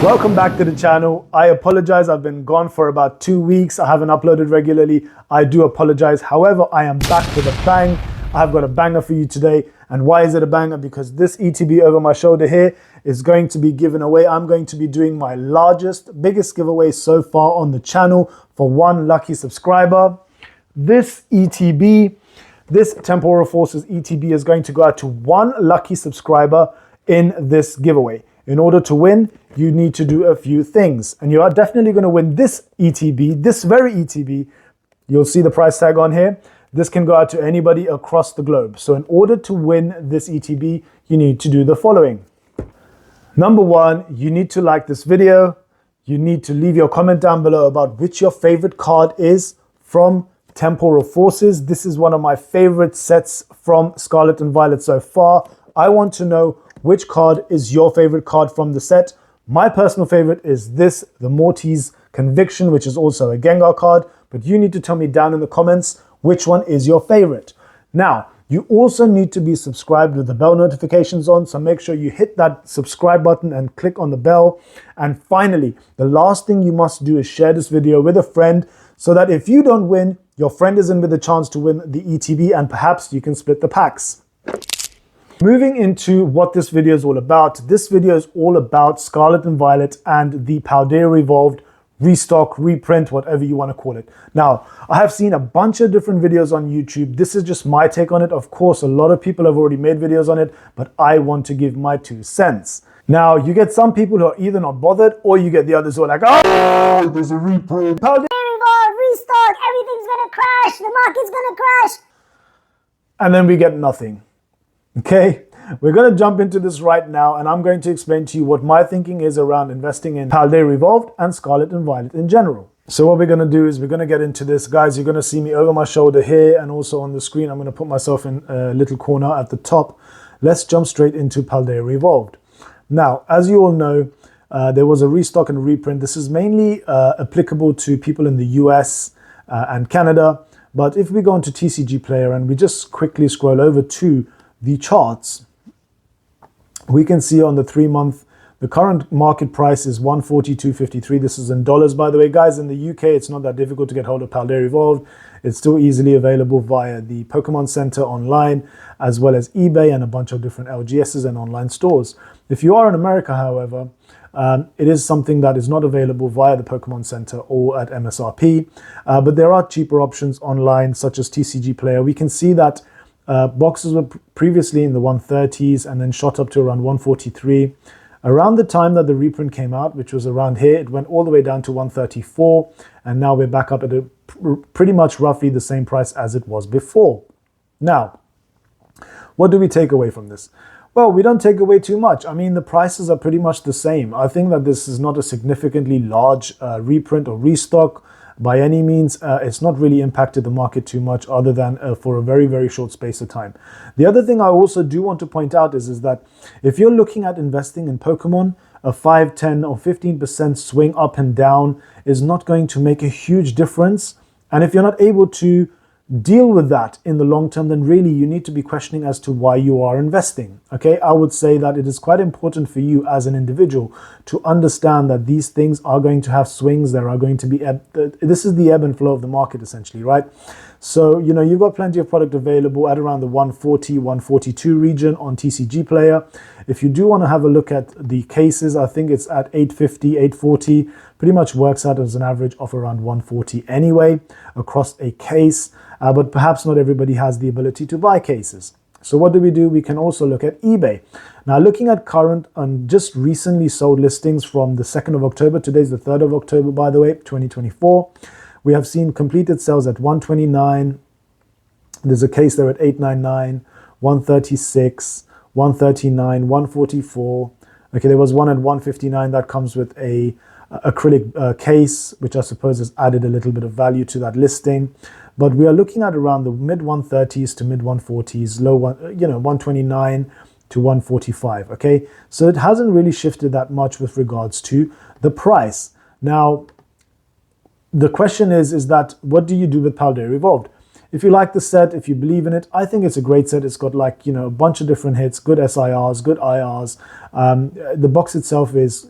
Welcome back to the channel. I apologize, I've been gone for about 2 weeks. I haven't uploaded regularly. I do apologize. However, I am back with a bang. I've got a banger for you today. And why is it a banger? Because this ETB over my shoulder here is going to be given away. I'm going to be doing my biggest giveaway so far on the channel for one lucky subscriber. This ETB, this Temporal Forces ETB is going to go out to one lucky subscriber in this giveaway. In order to win, you need to do a few things. And you are definitely going to win this ETB, this very ETB. You'll see the price tag on here. This can go out to anybody across the globe. So in order to win this ETB, you need to do the following. Number one, you need to like this video. You need to leave your comment down below about which your favorite card is from Temporal Forces. This is one of my favorite sets from Scarlet and Violet so far. I want to know which card is your favorite card from the set. My personal favorite is this, the Morty's Conviction, which is also a Gengar card, but you need to tell me down in the comments which one is your favorite. Now, you also need to be subscribed with the bell notifications on, so make sure you hit that subscribe button and click on the bell. And finally, the last thing you must do is share this video with a friend so that if you don't win, your friend is in with a chance to win the ETB and perhaps you can split the packs. Moving into what this video is all about. This video is all about Scarlet and Violet and the Paldea Evolved restock, reprint, whatever you want to call it. Now, I have seen a bunch of different videos on YouTube. This is just my take on it. Of course, a lot of people have already made videos on it, but I want to give my 2 cents. Now, you get some people who are either not bothered, or you get the others who are like, oh, there's a reprint. Paldea Evolved, restock, everything's gonna crash, the market's gonna crash. And then we get nothing. Okay, we're going to jump into this right now, and I'm going to explain to you what my thinking is around investing in Paldea Evolved and Scarlet and Violet in general. So what we're going to do is we're going to get into this. Guys, you're going to see me over my shoulder here and also on the screen. I'm going to put myself in a little corner at the top. Let's jump straight into Paldea Evolved. Now, as you all know, there was a restock and a reprint. This is mainly applicable to people in the US and Canada. But if we go into TCG Player and we just quickly scroll over to the charts, we can see on the 3-month, the current market price is 142.53. This is in dollars, by the way. Guys, in the UK, it's not that difficult to get hold of Paldea Evolved. It's still easily available via the Pokemon Center online, as well as eBay and a bunch of different LGSs and online stores. If you are in America, however, it is something that is not available via the Pokemon Center or at MSRP, but there are cheaper options online, such as TCG Player. We can see that boxes were previously in the 130s and then shot up to around 143. Around the time that the reprint came out, which was around here, it went all the way down to 134, and now we're back up at a pretty much roughly the same price as it was before. Now, what do we take away from this? Well, we don't take away too much. I mean, the prices are pretty much the same. I think that this is not a significantly large reprint or restock. By any means, it's not really impacted the market too much other than for a very, very short space of time. The other thing I also do want to point out is that if you're looking at investing in Pokemon, a 5, 10 or 15% swing up and down is not going to make a huge difference. And if you're not able to deal with that in the long term, then really you need to be questioning as to why you are investing. Okay, I would say that it is quite important for you as an individual to understand that these things are going to have swings. There are going to be this is the ebb and flow of the market, essentially, right? So, you know, you've got plenty of product available at around the 140, 142 region on TCG Player. If you do want to have a look at the cases, I think it's at 850, 840, pretty much works out as an average of around 140 anyway across a case. But perhaps not everybody has the ability to buy cases. So what do? We can also look at eBay. Now, looking at current and just recently sold listings from the 2nd of October, today's the 3rd of October, by the way, 2024, we have seen completed sales at 129. There's a case there at 899, 136, 139, 144. Okay, there was one at 159 that comes with a acrylic case, which I suppose has added a little bit of value to that listing. But we are looking at around the mid 130s to mid 140s, low 129 to 145. Okay, so it hasn't really shifted that much with regards to the price. Now, the question is that what do you do with Paldea Evolved? If you like the set, if you believe in it, I think it's a great set. It's got a bunch of different hits, good SIRs, good IRs. The box itself is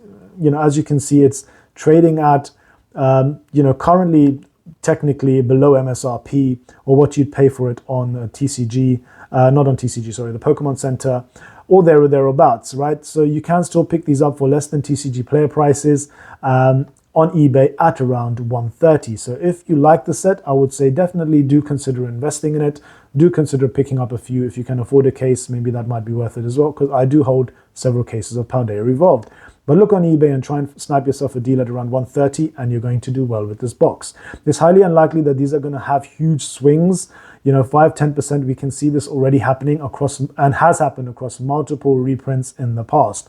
as you can see, it's trading at, currently technically below MSRP or what you'd pay for it on TCG, not on TCG, sorry, the Pokemon Center, or there or thereabouts, right? So you can still pick these up for less than TCG player prices on eBay at around 130. So if you like the set, I would say definitely do consider investing in it. Do consider picking up a few. If you can afford a case, maybe that might be worth it as well, because I do hold several cases of Paldea Evolved. But look on eBay and try and snipe yourself a deal at around 130 and you're going to do well with this box. It's highly unlikely that these are going to have huge swings. 5-10%, we can see this already happening across, and has happened across multiple reprints in the past.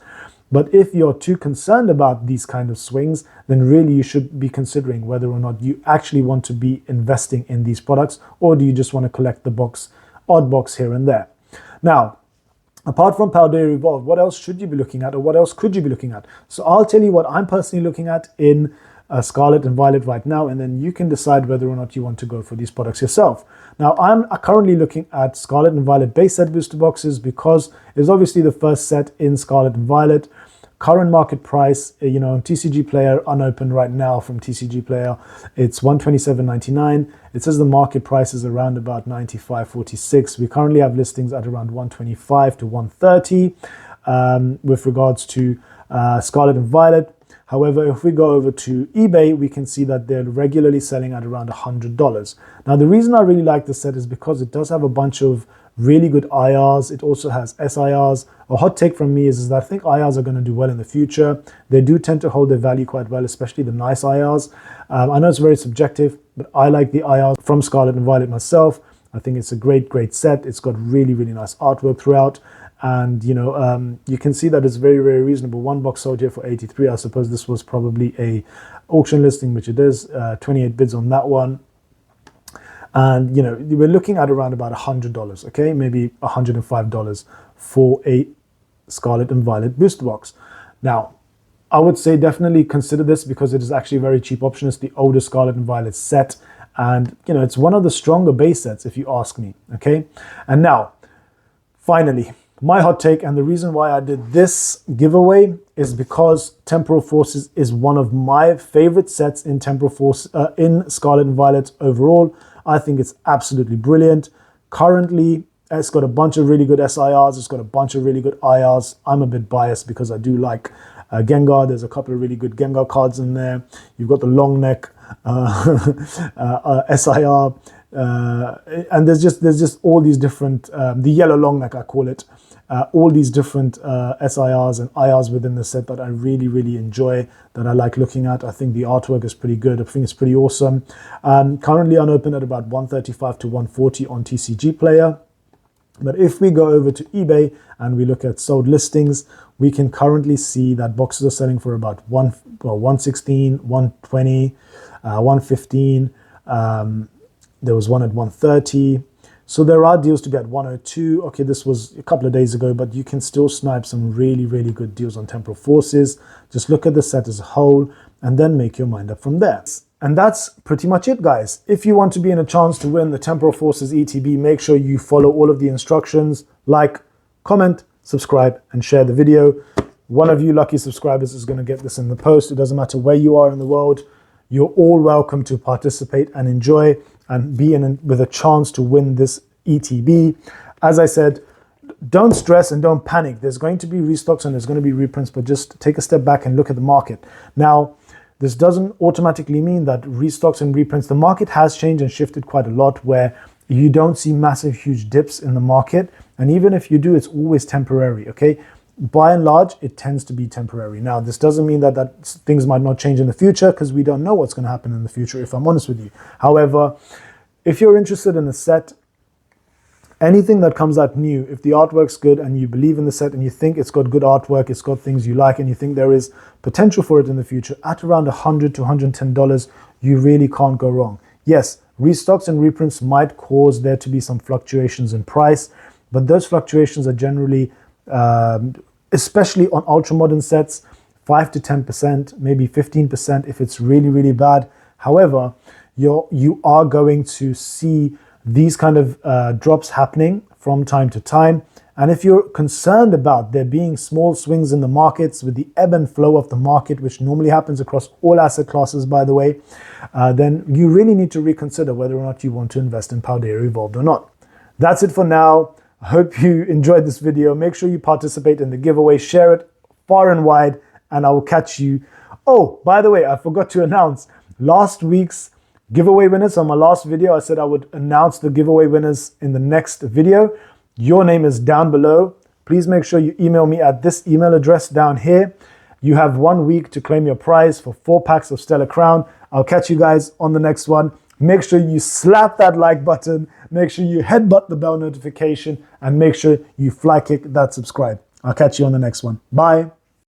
But if you're too concerned about these kind of swings, then really you should be considering whether or not you actually want to be investing in these products, or do you just want to collect the odd box here and there. Now, apart from Paldea Evolved, what else should you be looking at, or what else could you be looking at? So I'll tell you what I'm personally looking at in Scarlet and Violet right now, and then you can decide whether or not you want to go for these products yourself. Now, I'm currently looking at Scarlet and Violet base set booster boxes because it's obviously the first set in Scarlet and Violet. Current market price, TCG Player, unopened right now from TCG Player, it's $127.99. It says the market price is around about $95.46. We currently have listings at around $125 to $130 with regards to Scarlet and Violet. However, if we go over to eBay, we can see that they're regularly selling at around $100. Now, the reason I really like this set is because it does have a bunch of really good IRs. It also has SIRs. A hot take from me is that I think IRs are going to do well in the future. They do tend to hold their value quite well, especially the nice IRs. I know it's very subjective, but I like the IRs from Scarlet and Violet myself. I think it's a great set. It's got really, really nice artwork throughout. And, you can see that it's very, very reasonable. One box sold here for 83. I suppose this was probably a auction listing, which it is. 28 bids on that one. And, we're looking at around about $100, okay? Maybe $105 for a Scarlet and Violet booster box. Now, I would say definitely consider this because it is actually a very cheap option. It's the older Scarlet and Violet set. And, it's one of the stronger base sets, if you ask me, okay? And now, finally, my hot take, and the reason why I did this giveaway is because Temporal Forces is one of my favorite sets in in Scarlet and Violet overall. I think it's absolutely brilliant. Currently, it's got a bunch of really good SIRs. It's got a bunch of really good IRs. I'm a bit biased because I do like Gengar. There's a couple of really good Gengar cards in there. You've got the long neck SIR, and there's just all these different the yellow long neck, I call it. All these different SIRs and IRs within the set that I really, really enjoy, that I like looking at. I think the artwork is pretty good. I think it's pretty awesome. Currently unopened at about $135 to $140 on TCG Player. But if we go over to eBay and we look at sold listings, we can currently see that boxes are selling for about $116, $120, $115. There was one at $130. So there are deals to get $102. Okay, this was a couple of days ago, but you can still snipe some really, really good deals on Temporal Forces. Just look at the set as a whole and then make your mind up from there. And that's pretty much it, guys. If you want to be in a chance to win the Temporal Forces ETB, make sure you follow all of the instructions, like, comment, subscribe, and share the video. One of you lucky subscribers is going to get this in the post. It doesn't matter where you are in the world. You're all welcome to participate and enjoy and be with a chance to win this ETB. As I said, don't stress and don't panic. There's going to be restocks and there's going to be reprints, but just take a step back and look at the market. Now, this doesn't automatically mean that restocks and reprints, the market has changed and shifted quite a lot where you don't see massive, huge dips in the market. And even if you do, it's always temporary, okay? By and large, it tends to be temporary. Now, this doesn't mean that things might not change in the future because we don't know what's going to happen in the future, if I'm honest with you. However, if you're interested in a set, anything that comes out new, if the artwork's good and you believe in the set and you think it's got good artwork, it's got things you like, and you think there is potential for it in the future, at around $100 to $110, you really can't go wrong. Yes, restocks and reprints might cause there to be some fluctuations in price, but those fluctuations are generally, especially on ultra-modern sets, 5 to 10%, maybe 15% if it's really, really bad. However, you are going to see these kind of drops happening from time to time, And if you're concerned about there being small swings in the markets with the ebb and flow of the market, which normally happens across all asset classes, by the way, then you really need to reconsider whether or not you want to invest in Paldea Evolved or not. That's it for now. I hope you enjoyed this video. Make sure you participate in the giveaway, share it far and wide, and I will catch you. Oh, by the way, I forgot to announce last week's giveaway winners. On my last video, I said I would announce the giveaway winners in the next video. Your name is down below. Please make sure you email me at this email address down here. You have 1 week to claim your prize for 4 packs of Stellar Crown. I'll catch you guys on the next one. Make sure you slap that like button. Make sure you headbutt the bell notification and make sure you fly kick that subscribe. I'll catch you on the next one. Bye.